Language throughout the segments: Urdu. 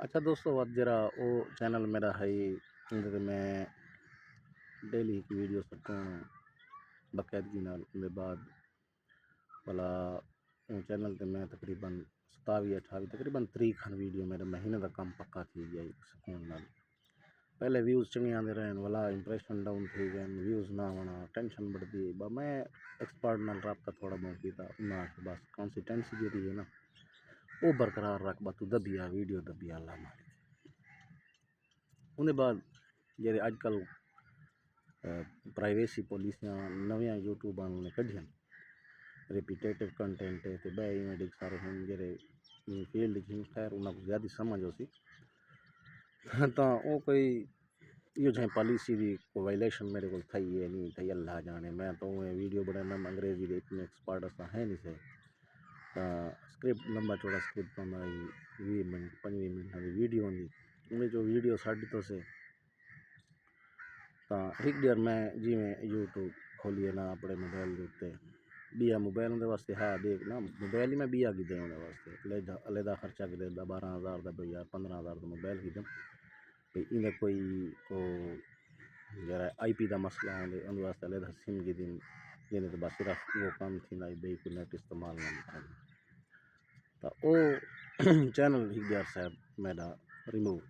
اچھا دوستو اب جرا وہ چینل میرا ہے اندر میں ڈیلی ایک ویڈیو سٹوں باقاعدگی نال اندر بعد بلا چینل تے میں تقریباً 27-28 تقریباً 30 کھن ویڈیو میرے مہینے دا کم پکا تھی گیا سکون نال پہلے ویوز چنگے آندے رہن والا امپریشن ڈاؤن تھی گئے ویوز نہ ہونا ٹینشن بڑھتی میں ایکسپرٹ نال رابطہ تھوڑا بہت کیتا نہ بس کنسسٹنسی جی ہے نا وہ برقرار رکھ بتو دبیا ویڈیو دبیا اللہ مالک انہیں بعد جڑے اج کل پرائیویسی پالیسیاں نویاں یوٹیوب نے کڈیاں ریپیٹیٹو کنٹینٹ تے بے ایونٹ سارے ہیں جڑے فیلڈ جن خیر انہاں کو زیادہ سمجھ ہو سی تاں او کوئی یہ جو پالیسی دی کوئی وائلیشن میرے کو تھئی ہے نہیں تھئی اللہ جانے میں تو ویڈیو بڑھانا انگریزی دے اتنے ایکسپرٹ اساں ہے نہیں سے اسکرپٹ لمبا چوڑا اسکرپٹ بنائی 20 منٹ 25 منٹ دی ویڈیو ہوندی انہیں جو ویڈیو ساڈی تو سے ਤਾਂ ਇੱਕ ਦਿਨ ਮੈਂ ਜਿਵੇਂ YouTube ਖੋਲੀਏ ਨਾ ਆਪਣੇ ਮੋਬਾਈਲ ਦੇ ਉੱਤੇ ਬੀਆ ਮੋਬਾਈਲ ਦੇ ਵਾਸਤੇ ਹਾਂ ਦੇਖ ਨਾ ਮੋਬਾਈਲ ਹੀ ਮੈਂ ਬੀਆ ਕਿਤੇ ਉਹਦੇ ਵਾਸਤੇ ਅਲੇ ਦਾ ਖਰਚਾ ਕਿਤੇ ਦਾ 12,000 ਦਾ ਬਈ 15,000 ਦਾ ਮੋਬਾਈਲ ਕਿਤੇ ਵੀ ਇਹਦਾ ਕੋਈ ਉਹ ਜਿਹੜਾ IP ਦਾ ਮਸਲਾ ਹੁੰਦੇ ਉਹਦੇ ਵਾਸਤੇ ਅਲੇ ਦਾ ਸਿਮ ਕਿਤੇ ਜਿਹਨੇ ਤਾਂ ਬਸ ਸਿਰਫ ਉਹ ਕੰਮ ਥੀ ਨਾ ਬਈ ਕੋਈ ਨੈਟ ਇਸਤੇਮਾਲ ਨਾ ਕਰਨਾ ਤਾਂ ਉਹ ਚੈਨਲ ਹਿੱਗਿਆਰ ਸਾਹਿਬ ਮੇਰਾ ਰਿਮੂਵ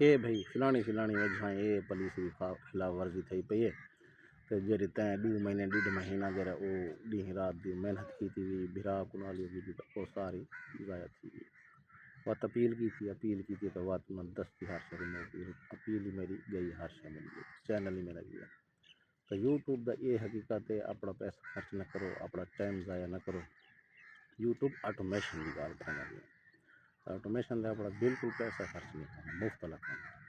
کہ بھئی فلانی وجہ یہ پالیسی خلاف ورزی تھی پئی ہے تو جڑی تین 2 مہینے 1.5 مہینہ جڑا وہ ڈی رات دی محنت کی تھی بھرا کنالی کی وہ ساری ضائع تھی گئی وقت اپیل کی تھی تو وقت میں 10 ہر شے اپیل ہی میری گئی ہر شے مل گئی چینل ہی میرا گیا تو یوٹیوب دا یہ حقیقت ہے اپنا پیسہ خرچ نہ کرو اپنا ٹائم ضائع نہ کرو یوٹیوب آٹومیشن کی گال کرنا گیا آٹومیشن دے اپنا بالکل پیسہ خرچ نہیں کرنا مفت لگانا